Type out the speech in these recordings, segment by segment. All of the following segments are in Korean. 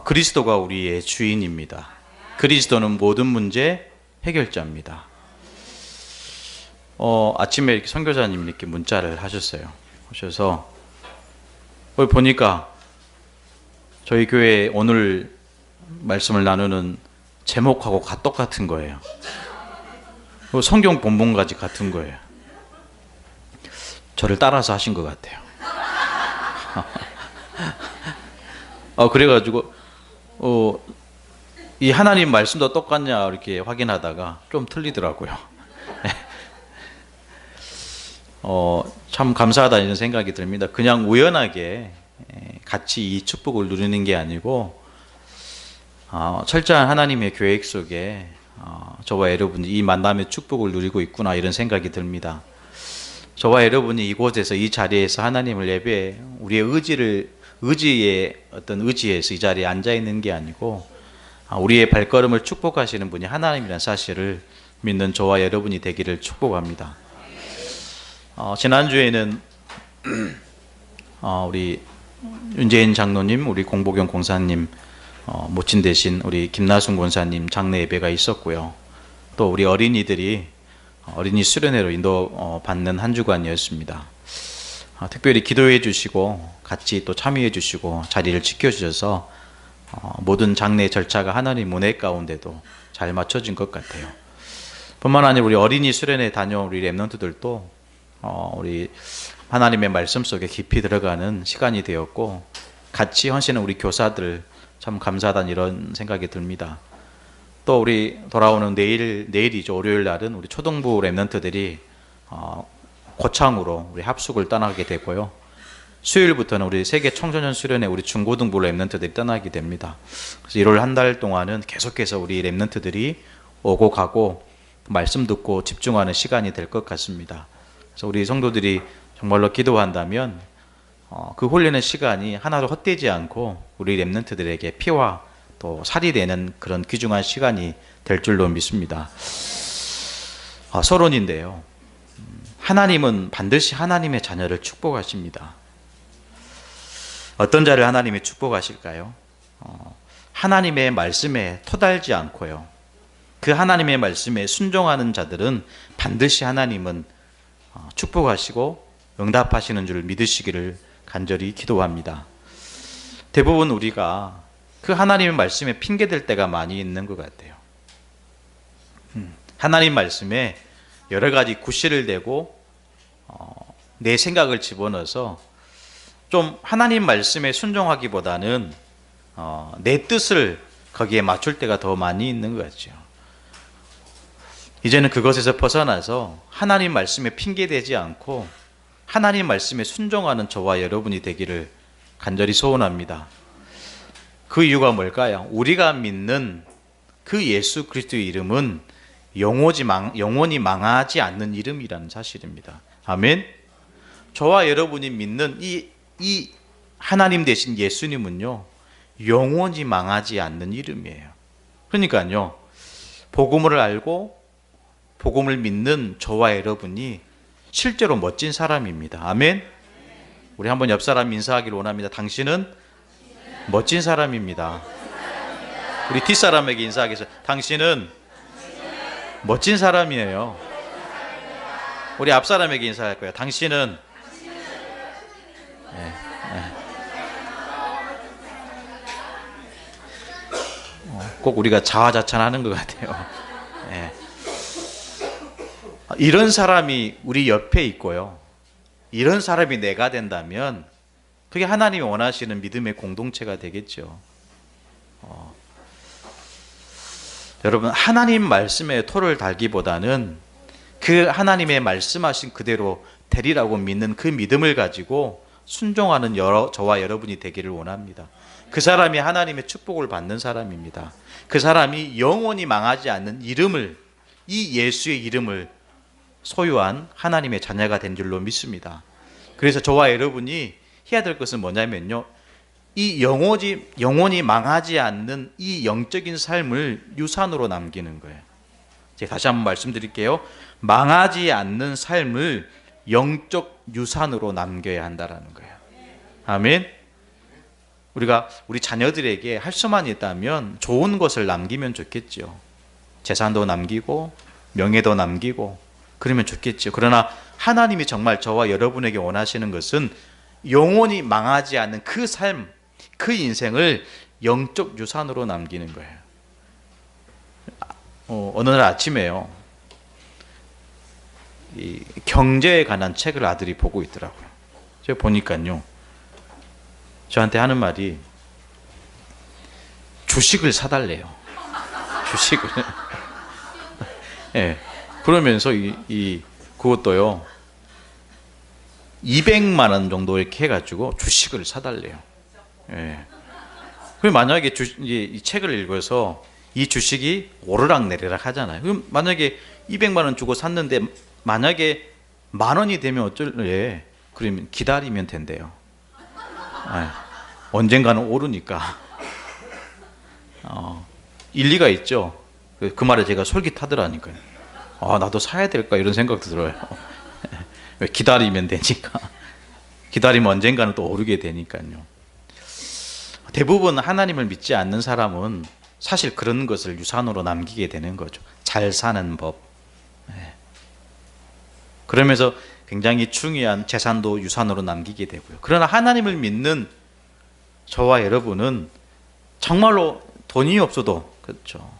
그리스도가 우리의 주인입니다. 그리스도는 모든 문제 해결자입니다. 아침에 이렇게 선교사님이 이렇게 문자를 하셨어요. 하셔서 보니까 저희 교회 오늘 말씀을 나누는 제목하고 똑같은 거예요. 성경 본문까지 같은 거예요. 저를 따라서 하신 것 같아요. 그래가지고 이 하나님 말씀도 똑같냐 이렇게 확인하다가 좀 틀리더라고요. 참 감사하다 이런 생각이 듭니다. 그냥 우연하게 같이 이 축복을 누리는 게 아니고 철저한 하나님의 계획 속에 저와 여러분이 이 만남의 축복을 누리고 있구나 이런 생각이 듭니다. 저와 여러분이 이곳에서 이 자리에서 하나님을 예배해 우리의 의지의 어떤 의지에서 이 자리에 앉아 있는 게 아니고 우리의 발걸음을 축복하시는 분이 하나님이라는 사실을 믿는 저와 여러분이 되기를 축복합니다. 지난주에는 우리 윤재인 장로님, 우리 공보경 공사님 모친 대신 우리 김나순 권사님 장례 예배가 있었고요. 또 우리 어린이들이 어린이 수련회로 인도 받는 한 주간이었습니다. 특별히 기도해 주시고 같이 또 참여해 주시고 자리를 지켜주셔서 모든 장례 절차가 하나님 은혜 가운데도 잘 맞춰진 것 같아요. 뿐만 아니라 우리 어린이 수련회 다녀온 우리 렘넌트들도 우리 하나님의 말씀 속에 깊이 들어가는 시간이 되었고 같이 헌신한 우리 교사들 참 감사하다는 이런 생각이 듭니다. 또 우리 돌아오는 내일이죠. 월요일 날은 우리 초등부 렘넌트들이 고창으로 우리 합숙을 떠나게 되고요. 수요일부터는 우리 세계 청소년 수련회 우리 중고등부 렘넌트들이 떠나게 됩니다. 그래서 1월 한 달 동안은 계속해서 우리 렘넌트들이 오고 가고 말씀 듣고 집중하는 시간이 될 것 같습니다. 그래서 우리 성도들이 정말로 기도한다면 그 훈련의 시간이 하나도 헛되지 않고 우리 렘넌트들에게 피와 또 살이 되는 그런 귀중한 시간이 될 줄로 믿습니다. 서론인데요. 하나님은 반드시 하나님의 자녀를 축복하십니다. 어떤 자를 하나님이 축복하실까요? 하나님의 말씀에 토달지 않고요. 그 하나님의 말씀에 순종하는 자들은 반드시 하나님은 축복하시고 응답하시는 줄 믿으시기를 간절히 기도합니다. 대부분 우리가 그 하나님의 말씀에 핑계댈 때가 많이 있는 것 같아요. 하나님 말씀에 여러 가지 구실을 대고 내 생각을 집어넣어서 좀 하나님 말씀에 순종하기보다는 내 뜻을 거기에 맞출 때가 더 많이 있는 것 같죠. 이제는 그것에서 벗어나서 하나님 말씀에 핑계대지 않고 하나님 말씀에 순종하는 저와 여러분이 되기를 간절히 소원합니다. 그 이유가 뭘까요? 우리가 믿는 그 예수 그리스도의 이름은 영원히 망하지 않는 이름이라는 사실입니다. 아멘. 저와 여러분이 믿는 이 하나님 되신 예수님은요, 영원히 망하지 않는 이름이에요. 그러니까요, 복음을 알고 복음을 믿는 저와 여러분이 실제로 멋진 사람입니다. 아멘. 우리 한번 옆 사람 인사하기를 원합니다. 당신은 멋진 사람입니다. 우리 뒷사람에게 인사하겠습니다. 당신은 멋진 사람이에요. 우리 앞사람에게 인사할 거예요. 당신은 꼭 우리가 자화자찬하는 것 같아요. 이런 사람이 우리 옆에 있고요. 이런 사람이 내가 된다면 그게 하나님이 원하시는 믿음의 공동체가 되겠죠. 여러분, 하나님 말씀에 토를 달기보다는 그 하나님의 말씀하신 그대로 되리라고 믿는 그 믿음을 가지고 순종하는 저와 여러분이 되기를 원합니다. 그 사람이 하나님의 축복을 받는 사람입니다. 그 사람이 영원히 망하지 않는 이름을, 이 예수의 이름을 소유한 하나님의 자녀가 된 줄로 믿습니다. 그래서 저와 여러분이 해야 될 것은 뭐냐면요, 이 영원히 망하지 않는 이 영적인 삶을 유산으로 남기는 거예요. 제가 다시 한번 말씀드릴게요. 망하지 않는 삶을 영적 유산으로 남겨야 한다라는 거예요. 아멘. 우리가 우리 자녀들에게 할 수만 있다면 좋은 것을 남기면 좋겠죠. 재산도 남기고 명예도 남기고 그러면 좋겠죠. 그러나 하나님이 정말 저와 여러분에게 원하시는 것은 영원히 망하지 않는 그 삶, 그 인생을 영적 유산으로 남기는 거예요. 어느 날 아침에요, 이 경제에 관한 책을 아들이 보고 있더라고요. 제가 보니까요, 저한테 하는 말이 주식을 사달래요. 주식을. 예. 그러면서 그것도요, 200만 원 정도 이렇게 해가지고 주식을 사달래요. 예. 그럼 만약에 이 책을 읽어서 이 주식이 오르락내리락 하잖아요. 그럼 만약에 200만 원 주고 샀는데 만약에 10,000원이 되면 어쩔래? 그러면 기다리면 된대요. 예. 언젠가는 오르니까. 일리가 있죠. 그 말에 제가 솔깃하더라니까요. 나도 사야 될까 이런 생각도 들어요. 왜? 기다리면 되니까. 기다리면 언젠가는 또 오르게 되니까요. 대부분 하나님을 믿지 않는 사람은 사실 그런 것을 유산으로 남기게 되는 거죠. 잘 사는 법. 그러면서 굉장히 중요한 재산도 유산으로 남기게 되고요. 그러나 하나님을 믿는 저와 여러분은 정말로 돈이 없어도, 그렇죠,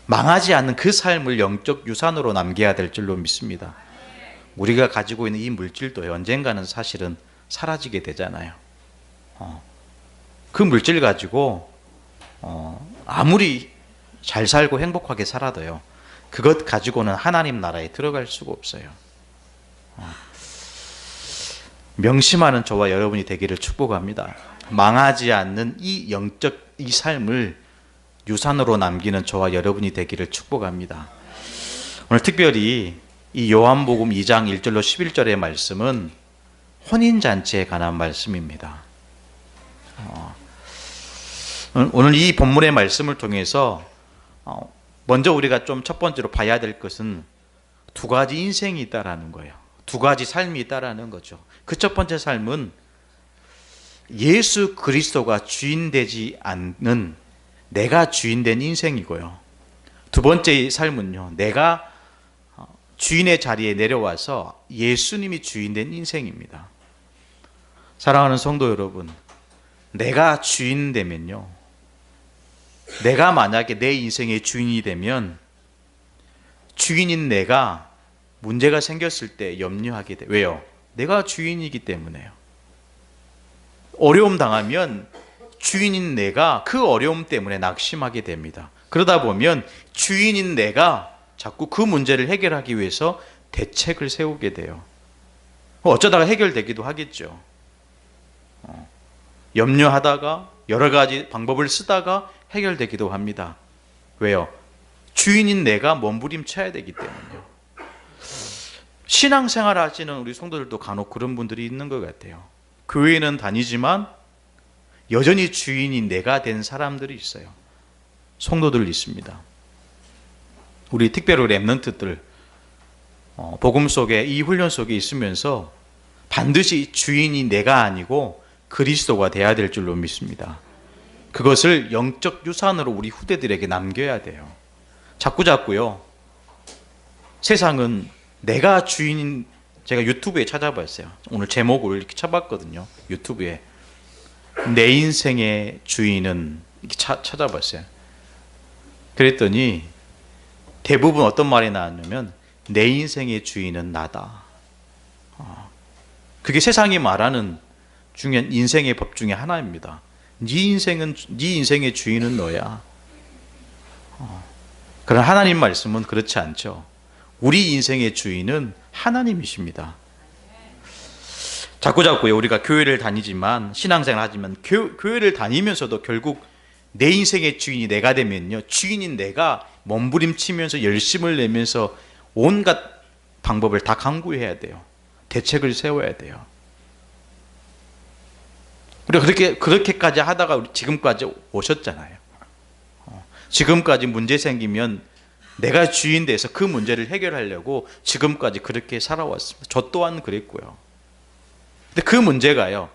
망하지 않는 그 삶을 영적 유산으로 남겨야 될 줄로 믿습니다. 우리가 가지고 있는 이 물질도 언젠가는 사실은 사라지게 되잖아요. 그 물질 가지고 아무리 잘 살고 행복하게 살아도요, 그것 가지고는 하나님 나라에 들어갈 수가 없어요. 명심하는 저와 여러분이 되기를 축복합니다. 망하지 않는 이 영적 이 삶을 유산으로 남기는 저와 여러분이 되기를 축복합니다. 오늘 특별히 이 요한복음 2장 1절로 11절의 말씀은 혼인잔치에 관한 말씀입니다. 오늘 이 본문의 말씀을 통해서 먼저 우리가 좀 첫 번째로 봐야 될 것은 두 가지 인생이 있다라는 거예요. 두 가지 삶이 있다라는 거죠. 그 첫 번째 삶은 예수 그리스도가 주인되지 않는 내가 주인된 인생이고요. 두 번째 삶은요, 내가 주인의 자리에 내려와서 예수님이 주인된 인생입니다. 사랑하는 성도 여러분, 내가 주인 되면요, 내가 만약에 내 인생의 주인이 되면 주인인 내가 문제가 생겼을 때 염려하게 돼. 왜요? 내가 주인이기 때문에요. 어려움 당하면 주인인 내가 그 어려움 때문에 낙심하게 됩니다. 그러다 보면 주인인 내가 자꾸 그 문제를 해결하기 위해서 대책을 세우게 돼요. 어쩌다가 해결되기도 하겠죠. 염려하다가 여러 가지 방법을 쓰다가 해결되기도 합니다. 왜요? 주인인 내가 몸부림쳐야 되기 때문이요. 신앙생활 하시는 우리 성도들도 간혹 그런 분들이 있는 것 같아요. 교회는 다니지만 여전히 주인이 내가 된 사람들이 있어요. 성도들 있습니다. 우리 특별히 렘넌트들 복음 속에, 이 훈련 속에 있으면서 반드시 주인이 내가 아니고 그리스도가 돼야 될 줄로 믿습니다. 그것을 영적 유산으로 우리 후대들에게 남겨야 돼요. 자꾸요, 세상은 내가 주인인, 제가 유튜브에 찾아봤어요. 오늘 제목을 이렇게 쳐봤거든요. 유튜브에 내 인생의 주인은 이렇게 찾아봤어요. 그랬더니 대부분 어떤 말이 나왔냐면 내 인생의 주인은 나다. 그게 세상이 말하는 중요한 인생의 법 중에 하나입니다. 네 인생의 주인은 너야. 그러나 하나님 말씀은 그렇지 않죠. 우리 인생의 주인은 하나님이십니다. 자꾸요, 우리가 교회를 다니지만, 신앙생활 하지만 교회를 다니면서도 결국 내 인생의 주인이 내가 되면요, 주인인 내가 몸부림치면서 열심을 내면서 온갖 방법을 다 강구해야 돼요. 대책을 세워야 돼요. 우리가 그렇게까지 하다가 지금까지 오셨잖아요. 지금까지 문제 생기면 내가 주인 돼서 그 문제를 해결하려고 지금까지 그렇게 살아왔습니다. 저 또한 그랬고요. 근데 그 문제가요,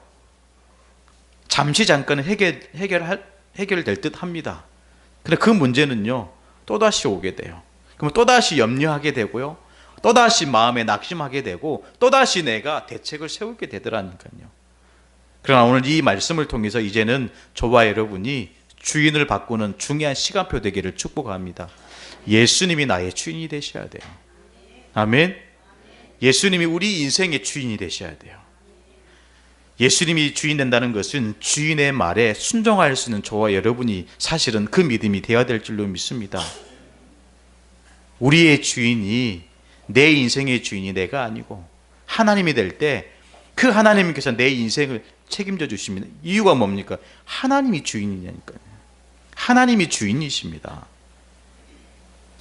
잠시 잠깐은 해결될 듯 합니다. 그런데 그 문제는요, 또다시 오게 돼요. 그럼 또다시 염려하게 되고요, 또다시 마음에 낙심하게 되고, 또다시 내가 대책을 세우게 되더라니까요. 그러나 오늘 이 말씀을 통해서 이제는 저와 여러분이 주인을 바꾸는 중요한 시간표 되기를 축복합니다. 예수님이 나의 주인이 되셔야 돼요. 아멘. 예수님이 우리 인생의 주인이 되셔야 돼요. 예수님이 주인 된다는 것은 주인의 말에 순종할 수 있는 저와 여러분이 사실은 그 믿음이 되어야 될 줄로 믿습니다. 우리의 주인이, 내 인생의 주인이 내가 아니고 하나님이 될 때 그 하나님께서 내 인생을 책임져 주십니다. 이유가 뭡니까? 하나님이 주인이냐니까요. 하나님이 주인이십니다.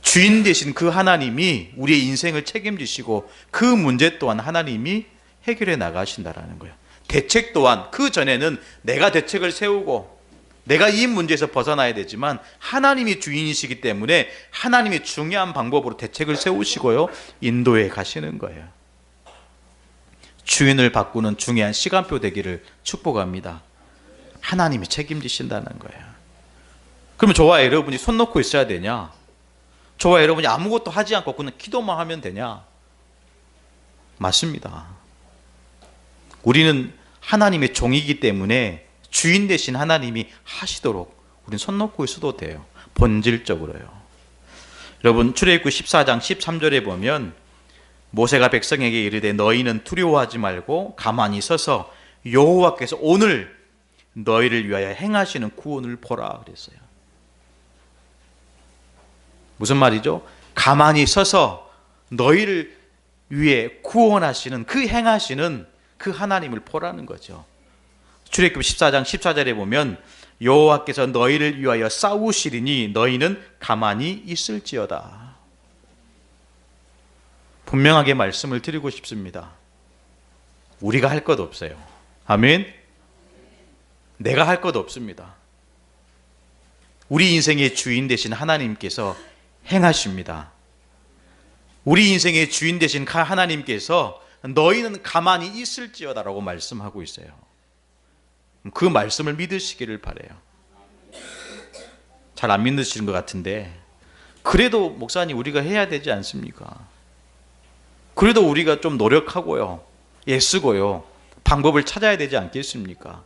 주인 되신 그 하나님이 우리의 인생을 책임지시고 그 문제 또한 하나님이 해결해 나가신다라는 거예요. 대책 또한 그 전에는 내가 대책을 세우고 내가 이 문제에서 벗어나야 되지만 하나님이 주인이시기 때문에 하나님이 중요한 방법으로 대책을 세우시고요, 인도해 가시는 거예요. 주인을 바꾸는 중요한 시간표 되기를 축복합니다. 하나님이 책임지신다는 거예요. 그러면 저와 여러분이 손 놓고 있어야 되냐? 저와 여러분이 아무것도 하지 않고 그냥 기도만 하면 되냐? 맞습니다. 우리는 하나님의 종이기 때문에 주인 되신 하나님이 하시도록 우리는 손 놓고 있어도 돼요. 본질적으로요. 여러분, 출애굽기 14장 13절에 보면 모세가 백성에게 이르되 너희는 두려워하지 말고 가만히 서서 여호와께서 오늘 너희를 위하여 행하시는 구원을 보라 그랬어요. 무슨 말이죠? 가만히 서서 너희를 위해 구원하시는, 그 행하시는 그 하나님을 보라는 거죠. 출애굽기 14장 14절에 보면 여호와께서 너희를 위하여 싸우시리니 너희는 가만히 있을지어다. 분명하게 말씀을 드리고 싶습니다. 우리가 할 것 없어요. 아멘. 내가 할 것 없습니다. 우리 인생의 주인 되신 하나님께서 행하십니다. 우리 인생의 주인 되신 하나님께서 너희는 가만히 있을지어다라고 말씀하고 있어요. 그 말씀을 믿으시기를 바라요. 잘 안 믿으시는 것 같은데 그래도 목사님 우리가 해야 되지 않습니까? 그래도 우리가 좀 노력하고요, 애쓰고요, 방법을 찾아야 되지 않겠습니까?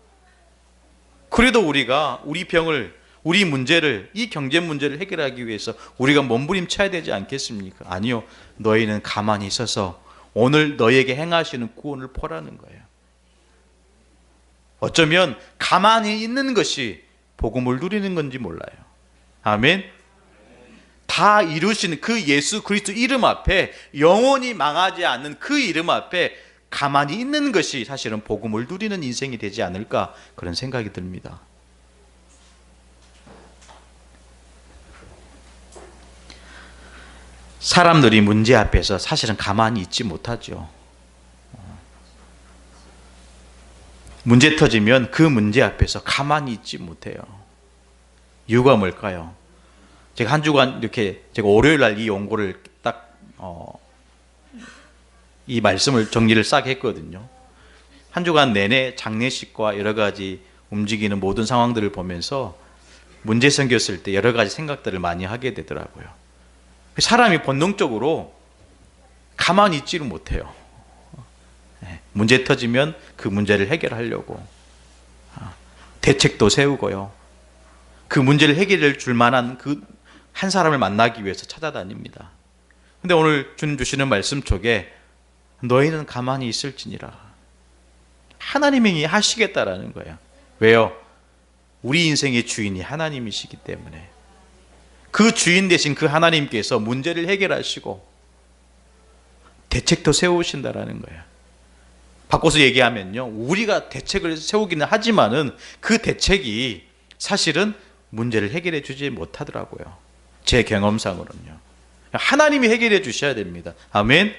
그래도 우리가 우리 병을, 우리 문제를, 이 경제 문제를 해결하기 위해서 우리가 몸부림쳐야 되지 않겠습니까? 아니요. 너희는 가만히 있어서 오늘 너희에게 행하시는 구원을 보라는 거예요. 어쩌면 가만히 있는 것이 복음을 누리는 건지 몰라요. 아멘. 다 이루신 그 예수 그리스도 이름 앞에, 영원히 망하지 않는 그 이름 앞에 가만히 있는 것이 사실은 복음을 누리는 인생이 되지 않을까, 그런 생각이 듭니다. 사람들이 문제 앞에서 사실은 가만히 있지 못하죠. 문제 터지면 그 문제 앞에서 가만히 있지 못해요. 이유가 뭘까요? 제가 한 주간 이렇게, 제가 월요일 날 이 원고를 딱 이 말씀을 정리를 싹 했거든요. 한 주간 내내 장례식과 여러 가지 움직이는 모든 상황들을 보면서 문제 생겼을 때 여러 가지 생각들을 많이 하게 되더라고요. 사람이 본능적으로 가만히 있지를 못해요. 문제 터지면 그 문제를 해결하려고 대책도 세우고요, 그 문제를 해결해 줄 만한 그 한 사람을 만나기 위해서 찾아다닙니다. 근데 오늘 주님 주시는 말씀 쪽에 너희는 가만히 있을지니라, 하나님이 하시겠다라는 거예요. 왜요? 우리 인생의 주인이 하나님이시기 때문에 그 주인 되신 그 하나님께서 문제를 해결하시고 대책도 세우신다라는 거예요. 바꿔서 얘기하면요, 우리가 대책을 세우기는 하지만은 그 대책이 사실은 문제를 해결해 주지 못하더라고요. 제 경험상으로는요. 하나님이 해결해 주셔야 됩니다. 아멘.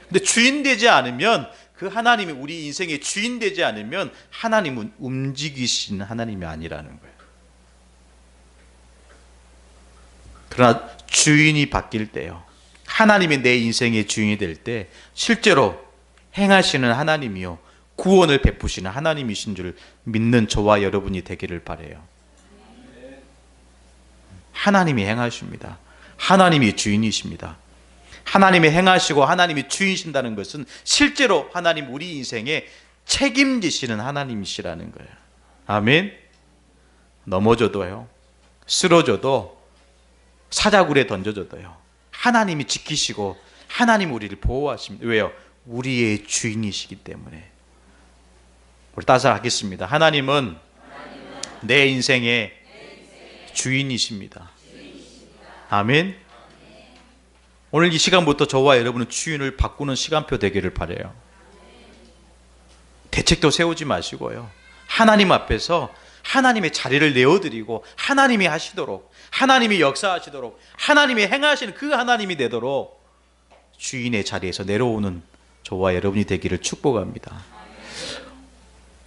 근데 주인 되지 않으면, 그 하나님이 우리 인생의 주인 되지 않으면 하나님은 움직이시는 하나님이 아니라는 거예요. 그러나 주인이 바뀔 때요, 하나님이 내 인생의 주인이 될 때 실제로 행하시는 하나님이요, 구원을 베푸시는 하나님이신 줄 믿는 저와 여러분이 되기를 바라요. 하나님이 행하십니다. 하나님이 주인이십니다. 하나님이 행하시고 하나님이 주인이신다는 것은 실제로 하나님 우리 인생에 책임지시는 하나님이시라는 거예요. 아멘. 넘어져도요, 쓰러져도, 사자굴에 던져져도요, 하나님이 지키시고 하나님 우리를 보호하십니다. 왜요? 우리의 주인이시기 때문에. 우리 따서 하겠습니다. 하나님은 내 인생의 주인이십니다. 아멘. 오늘 이 시간부터 저와 여러분은 주인을 바꾸는 시간표 되기를 바라요. 대책도 세우지 마시고요, 하나님 앞에서 하나님의 자리를 내어드리고 하나님이 하시도록, 하나님이 역사하시도록, 하나님이 행하시는 그 하나님이 되도록 주인의 자리에서 내려오는 저와 여러분이 되기를 축복합니다.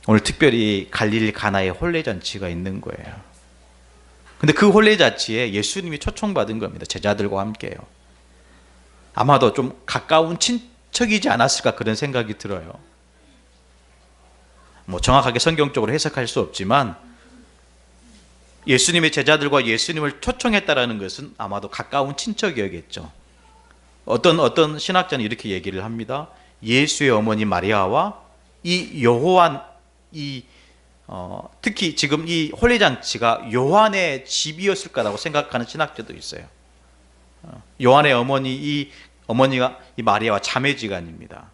오늘 특별히 갈릴리 가나의 혼례잔치가 있는 거예요. 근데 그 혼례잔치에 예수님이 초청받은 겁니다. 제자들과 함께요. 아마도 좀 가까운 친척이지 않았을까 그런 생각이 들어요. 뭐 정확하게 성경적으로 해석할 수 없지만 예수님의 제자들과 예수님을 초청했다라는 것은 아마도 가까운 친척이었겠죠. 어떤 신학자는 이렇게 얘기를 합니다. 예수의 어머니 마리아와 이 요한, 특히 지금 이 혼례잔치가 요한의 집이었을 거라고 생각하는 신학자도 있어요. 요한의 어머니가 이 마리아와 자매지간입니다.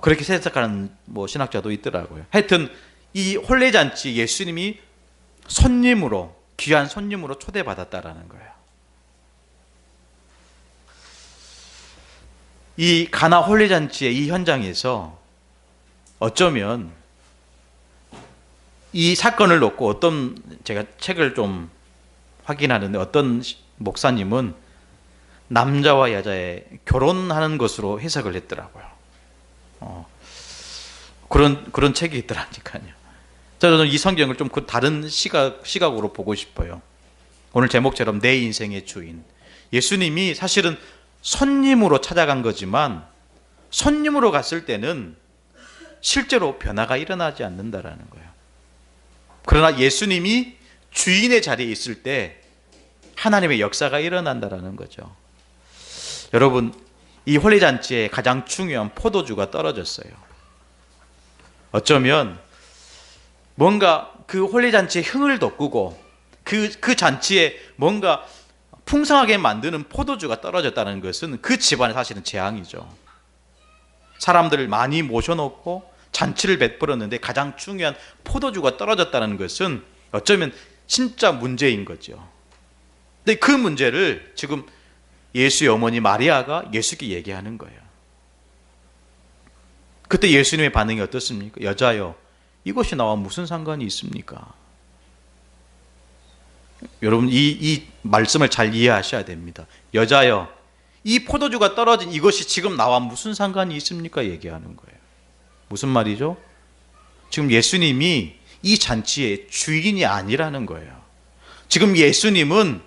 그렇게 해석하는 신학자도 있더라고요. 하여튼 이 혼례잔치 예수님이 손님으로, 귀한 손님으로 초대받았다라는 거예요. 이 가나 혼례잔치의 이 현장에서 어쩌면 이 사건을 놓고 제가 책을 좀 확인하는데 어떤 목사님은 남자와 여자의 결혼하는 것으로 해석을 했더라고요. 그런 책이 있더라니까요. 저는 이 성경을 좀 다른 시각으로 보고 싶어요. 오늘 제목처럼 내 인생의 주인. 예수님이 사실은 손님으로 찾아간 거지만 손님으로 갔을 때는 실제로 변화가 일어나지 않는다라는 거예요. 그러나 예수님이 주인의 자리에 있을 때 하나님의 역사가 일어난다라는 거죠. 여러분, 이 혼례잔치에 가장 중요한 포도주가 떨어졌어요. 어쩌면 뭔가 그 혼례잔치의 흥을 돋구고 그 잔치에 뭔가 풍성하게 만드는 포도주가 떨어졌다는 것은 그 집안의 사실은 재앙이죠. 사람들을 많이 모셔놓고 잔치를 베풀었는데 가장 중요한 포도주가 떨어졌다는 것은 어쩌면 진짜 문제인 거죠. 근데 그 문제를 지금 예수의 어머니 마리아가 예수께 얘기하는 거예요. 그때 예수님의 반응이 어떻습니까? 여자여, 이것이 나와 무슨 상관이 있습니까? 여러분, 이 말씀을 잘 이해하셔야 됩니다. 여자여, 이 포도주가 떨어진 이것이 지금 나와 무슨 상관이 있습니까? 얘기하는 거예요. 무슨 말이죠? 지금 예수님이 이 잔치의 주인이 아니라는 거예요. 지금 예수님은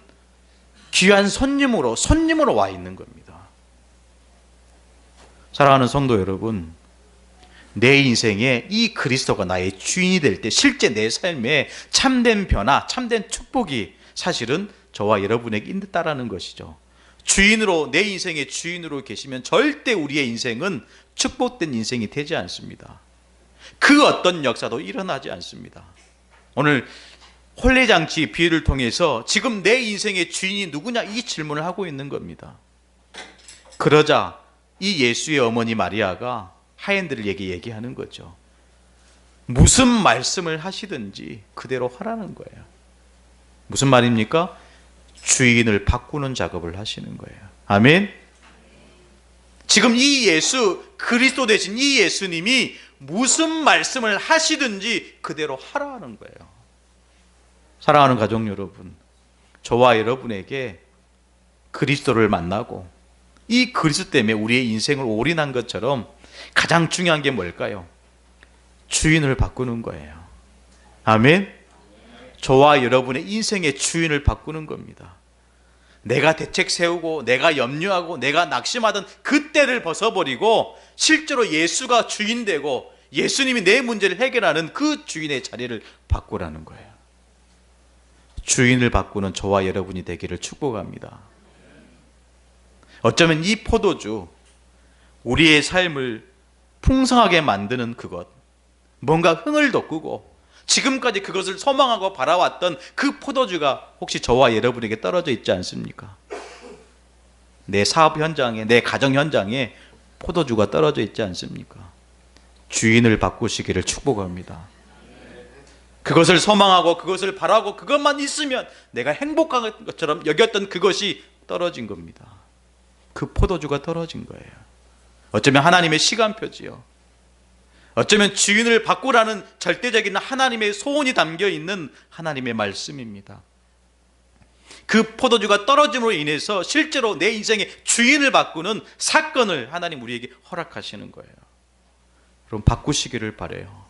귀한 손님으로 와 있는 겁니다. 사랑하는 성도 여러분, 내 인생에 이 그리스도가 나의 주인이 될 때 실제 내 삶에 참된 변화, 참된 축복이 사실은 저와 여러분에게 있다라는 것이죠. 주인으로, 내 인생의 주인으로 계시면 절대 우리의 인생은 축복된 인생이 되지 않습니다. 그 어떤 역사도 일어나지 않습니다. 오늘 혼례잔치 비유를 통해서 지금 내 인생의 주인이 누구냐 이 질문을 하고 있는 겁니다. 그러자 이 예수의 어머니 마리아가 하인들에게 얘기하는 거죠. 무슨 말씀을 하시든지 그대로 하라는 거예요. 무슨 말입니까? 주인을 바꾸는 작업을 하시는 거예요. 아멘. 지금 이 예수, 그리스도 되신 이 예수님이 무슨 말씀을 하시든지 그대로 하라는 거예요. 사랑하는 가족 여러분, 저와 여러분에게 그리스도를 만나고 이 그리스도 때문에 우리의 인생을 올인한 것처럼 가장 중요한 게 뭘까요? 주인을 바꾸는 거예요. 아멘. 저와 여러분의 인생의 주인을 바꾸는 겁니다. 내가 대책 세우고 내가 염려하고 내가 낙심하던 그 때를 벗어버리고 실제로 예수가 주인 되고 예수님이 내 문제를 해결하는 그 주인의 자리를 바꾸라는 거예요. 주인을 바꾸는 저와 여러분이 되기를 축복합니다. 어쩌면 이 포도주, 우리의 삶을 풍성하게 만드는 그것, 뭔가 흥을 돋구고 지금까지 그것을 소망하고 바라왔던 그 포도주가 혹시 저와 여러분에게 떨어져 있지 않습니까? 내 사업 현장에, 내 가정 현장에 포도주가 떨어져 있지 않습니까? 주인을 바꾸시기를 축복합니다. 그것을 소망하고 그것을 바라고 그것만 있으면 내가 행복한 것처럼 여겼던 그것이 떨어진 겁니다. 그 포도주가 떨어진 거예요. 어쩌면 하나님의 시간표지요. 어쩌면 주인을 바꾸라는 절대적인 하나님의 소원이 담겨 있는 하나님의 말씀입니다. 그 포도주가 떨어짐으로 인해서 실제로 내 인생의 주인을 바꾸는 사건을 하나님 우리에게 허락하시는 거예요. 그럼 바꾸시기를 바라요.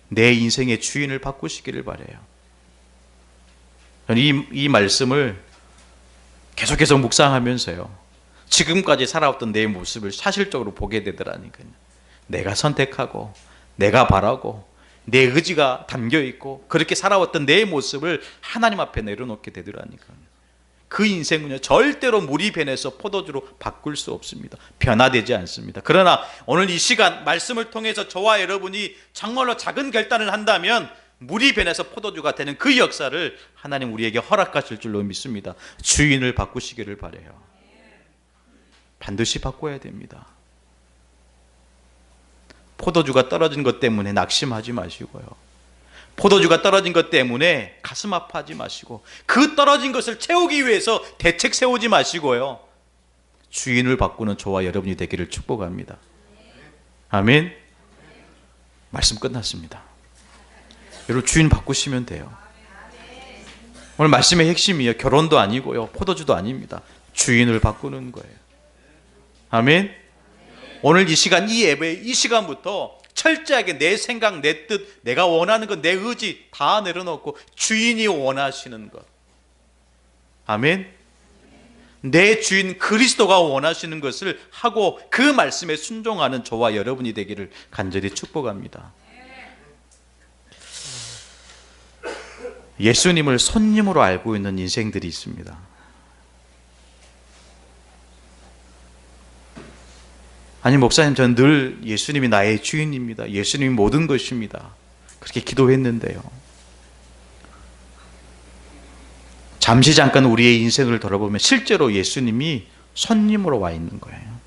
내 인생의 주인을 바꾸시기를 바라요. 이 말씀을 계속해서 묵상하면서요, 지금까지 살아왔던 내 모습을 사실적으로 보게 되더라니까요. 내가 선택하고 내가 바라고 내 의지가 담겨있고 그렇게 살아왔던 내 모습을 하나님 앞에 내려놓게 되더라니까요. 그 인생은요, 절대로 물이 변해서 포도주로 바꿀 수 없습니다. 변화되지 않습니다. 그러나 오늘 이 시간 말씀을 통해서 저와 여러분이 정말로 작은 결단을 한다면 물이 변해서 포도주가 되는 그 역사를 하나님 우리에게 허락하실 줄로 믿습니다. 주인을 바꾸시기를 바라요. 반드시 바꿔야 됩니다. 포도주가 떨어진 것 때문에 낙심하지 마시고요, 포도주가 떨어진 것 때문에 가슴 아파하지 마시고 그 떨어진 것을 채우기 위해서 대책 세우지 마시고요, 주인을 바꾸는 저와 여러분이 되기를 축복합니다. 아멘. 말씀 끝났습니다. 여러분, 주인 바꾸시면 돼요. 오늘 말씀의 핵심이에요. 결혼도 아니고요, 포도주도 아닙니다. 주인을 바꾸는 거예요. 아멘. 오늘 이 시간, 이 예배, 이 시간부터 철저하게 내 생각, 내 뜻, 내가 원하는 것, 내 의지 다 내려놓고 주인이 원하시는 것, 아멘. 내 주인 그리스도가 원하시는 것을 하고 그 말씀에 순종하는 저와 여러분이 되기를 간절히 축복합니다. 예수님을 손님으로 알고 있는 인생들이 있습니다. 아니, 목사님, 저는 늘 예수님이 나의 주인입니다, 예수님이 모든 것입니다, 그렇게 기도했는데요, 잠시 잠깐 우리의 인생을 돌아보면 실제로 예수님이 손님으로 와 있는 거예요.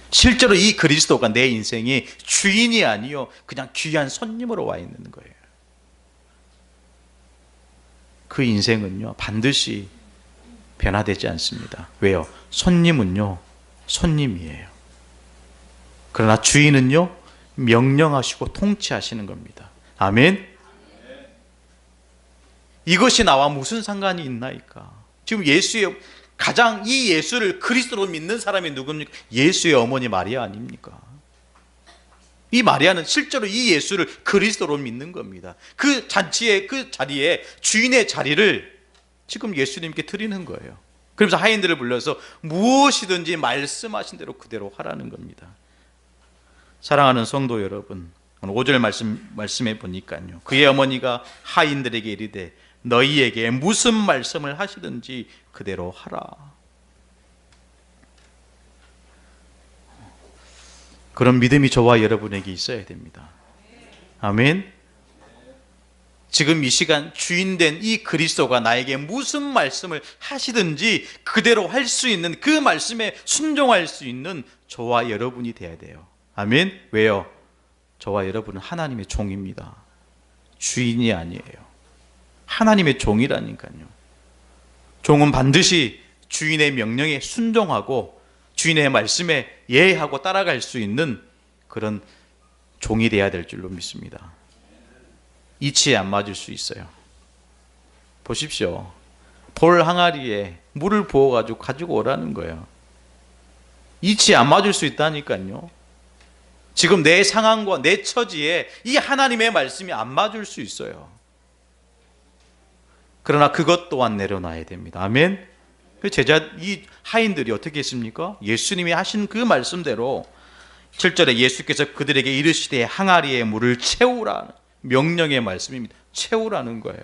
실제로 이 그리스도가 내 인생의 주인이 아니요, 그냥 귀한 손님으로 와 있는 거예요. 그 인생은요, 반드시 변화되지 않습니다. 왜요? 손님은요, 손님이에요. 그러나 주인은요, 명령하시고 통치하시는 겁니다. 아멘. 이것이 나와 무슨 상관이 있나이까? 지금 예수의 가장 이 예수를 그리스도로 믿는 사람이 누굽니까? 예수의 어머니 마리아 아닙니까? 이 마리아는 실제로 이 예수를 그리스도로 믿는 겁니다. 그 잔치의 그 자리에 주인의 자리를 지금 예수님께 드리는 거예요. 그러면서 하인들을 불러서 무엇이든지 말씀하신 대로 그대로 하라는 겁니다. 사랑하는 성도 여러분, 오늘 5절 말씀해 보니까요, 그의 어머니가 하인들에게 이르되 너희에게 무슨 말씀을 하시든지 그대로 하라. 그런 믿음이 저와 여러분에게 있어야 됩니다. 아멘. 지금 이 시간 주인된 이 그리스도가 나에게 무슨 말씀을 하시든지 그대로 할 수 있는, 그 말씀에 순종할 수 있는 저와 여러분이 돼야 돼요. 아멘. 왜요? 저와 여러분은 하나님의 종입니다. 주인이 아니에요. 하나님의 종이라니까요. 종은 반드시 주인의 명령에 순종하고 주인의 말씀에 예하고 따라갈 수 있는 그런 종이 돼야 될 줄로 믿습니다. 이치에 안 맞을 수 있어요. 보십시오. 돌 항아리에 물을 부어가지고 가지고 오라는 거예요. 이치에 안 맞을 수 있다니까요. 지금 내 상황과 내 처지에 이 하나님의 말씀이 안 맞을 수 있어요. 그러나 그것 또한 내려놔야 됩니다. 아멘. 그 이 하인들이 어떻게 했습니까? 예수님이 하신 그 말씀대로 7절에 예수께서 그들에게 이르시되 항아리에 물을 채우라는 명령의 말씀입니다. 채우라는 거예요.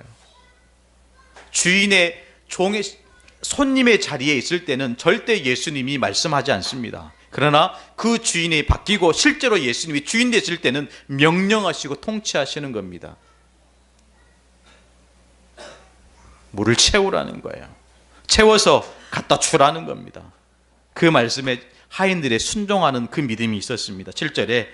주인의 종의 손님의 자리에 있을 때는 절대 예수님이 말씀하지 않습니다. 그러나 그 주인이 바뀌고 실제로 예수님이 주인 되실 때는 명령하시고 통치하시는 겁니다. 물을 채우라는 거예요. 채워서 갖다 주라는 겁니다. 그 말씀에 하인들의 순종하는 그 믿음이 있었습니다. 7절에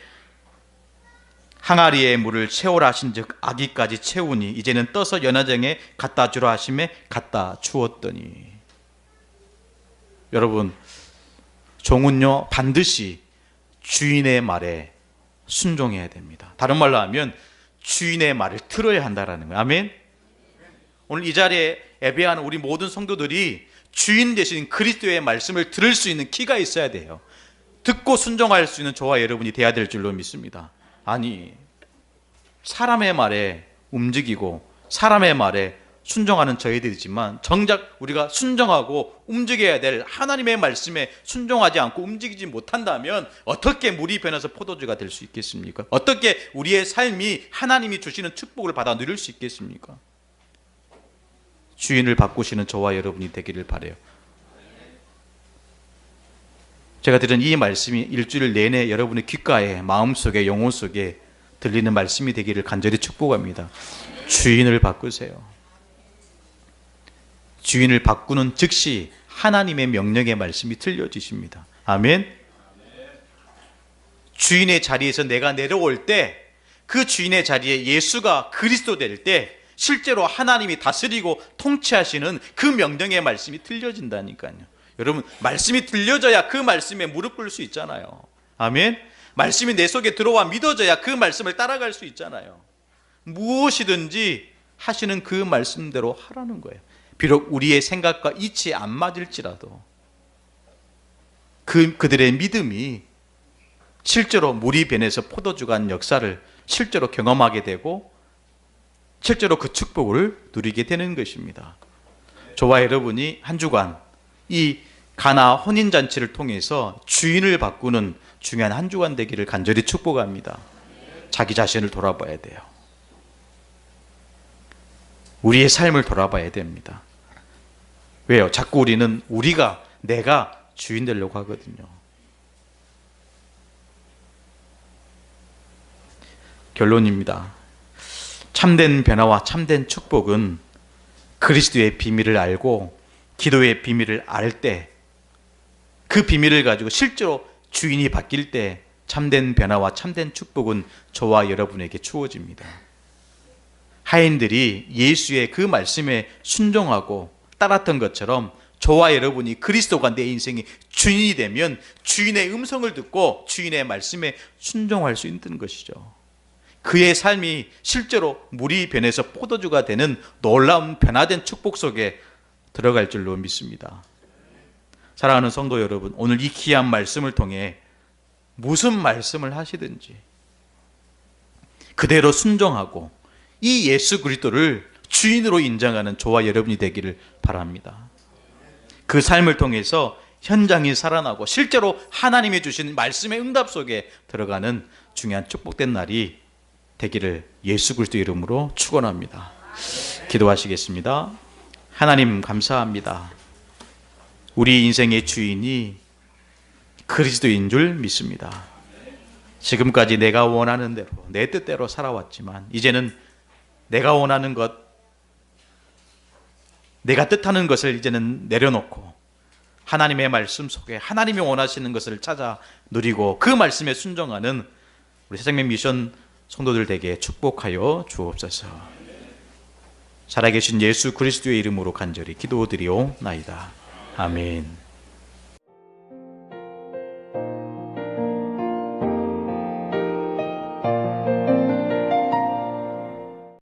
항아리에 물을 채우라 하신즉 아기까지 채우니 이제는 떠서 연화장에 갖다 주라 하심에 갖다 주었더니. 여러분, 종은요 반드시 주인의 말에 순종해야 됩니다. 다른 말로 하면 주인의 말을 들어야 한다라는 거예요. 아멘. 오늘 이 자리에 예배하는 우리 모든 성도들이 주인 되신 그리스도의 말씀을 들을 수 있는 귀가 있어야 돼요. 듣고 순종할 수 있는 저와 여러분이 돼야 될 줄로 믿습니다. 아니, 사람의 말에 움직이고 사람의 말에 순종하는 저희들이지만 정작 우리가 순종하고 움직여야 될 하나님의 말씀에 순종하지 않고 움직이지 못한다면 어떻게 물이 변해서 포도주가 될 수 있겠습니까? 어떻게 우리의 삶이 하나님이 주시는 축복을 받아 누릴 수 있겠습니까? 주인을 바꾸시는 저와 여러분이 되기를 바라요. 제가 들은 이 말씀이 일주일 내내 여러분의 귓가에, 마음속에, 영혼 속에 들리는 말씀이 되기를 간절히 축복합니다. 주인을 바꾸세요. 주인을 바꾸는 즉시 하나님의 명령의 말씀이 들려지십니다. 아멘. 주인의 자리에서 내가 내려올 때, 그 주인의 자리에 예수가 그리스도 될 때 실제로 하나님이 다스리고 통치하시는 그 명령의 말씀이 들려진다니까요. 여러분, 말씀이 들려져야 그 말씀에 무릎 꿇을 수 있잖아요. 아멘. 말씀이 내 속에 들어와 믿어져야 그 말씀을 따라갈 수 있잖아요. 무엇이든지 하시는 그 말씀대로 하라는 거예요. 비록 우리의 생각과 이치 안 맞을지라도 그들의 믿음이 실제로 물이 변해서 포도주가 한 역사를 실제로 경험하게 되고 실제로 그 축복을 누리게 되는 것입니다. 저와 여러분이 한 주간 이 가나 혼인잔치를 통해서 주인을 바꾸는 중요한 한 주간 되기를 간절히 축복합니다. 자기 자신을 돌아봐야 돼요. 우리의 삶을 돌아봐야 됩니다. 왜요? 자꾸 우리는 내가 주인 되려고 하거든요. 결론입니다. 참된 변화와 참된 축복은 그리스도의 비밀을 알고 기도의 비밀을 알 때, 그 비밀을 가지고 실제로 주인이 바뀔 때 참된 변화와 참된 축복은 저와 여러분에게 주어집니다. 하인들이 예수의 그 말씀에 순종하고 따랐던 것처럼 저와 여러분이 그리스도가 내 인생의 주인이 되면 주인의 음성을 듣고 주인의 말씀에 순종할 수 있는 것이죠. 그의 삶이 실제로 물이 변해서 포도주가 되는 놀라운 변화된 축복 속에 들어갈 줄로 믿습니다. 사랑하는 성도 여러분, 오늘 이 귀한 말씀을 통해 무슨 말씀을 하시든지 그대로 순종하고 이 예수 그리스도를 주인으로 인정하는 저와 여러분이 되기를 바랍니다. 그 삶을 통해서 현장이 살아나고 실제로 하나님이 주신 말씀의 응답 속에 들어가는 중요한 축복된 날이 되기를 예수 그리스도 이름으로 축원합니다. 기도하시겠습니다. 하나님 감사합니다. 우리 인생의 주인이 그리스도인 줄 믿습니다. 지금까지 내가 원하는 대로 내 뜻대로 살아왔지만 이제는 내가 원하는 것, 내가 뜻하는 것을 이제는 내려놓고 하나님의 말씀 속에 하나님이 원하시는 것을 찾아 누리고 그 말씀에 순종하는 우리 새생명 미션 성도들 되게 축복하여 주옵소서. 살아계신 예수 그리스도의 이름으로 간절히 기도드리오나이다. 아멘.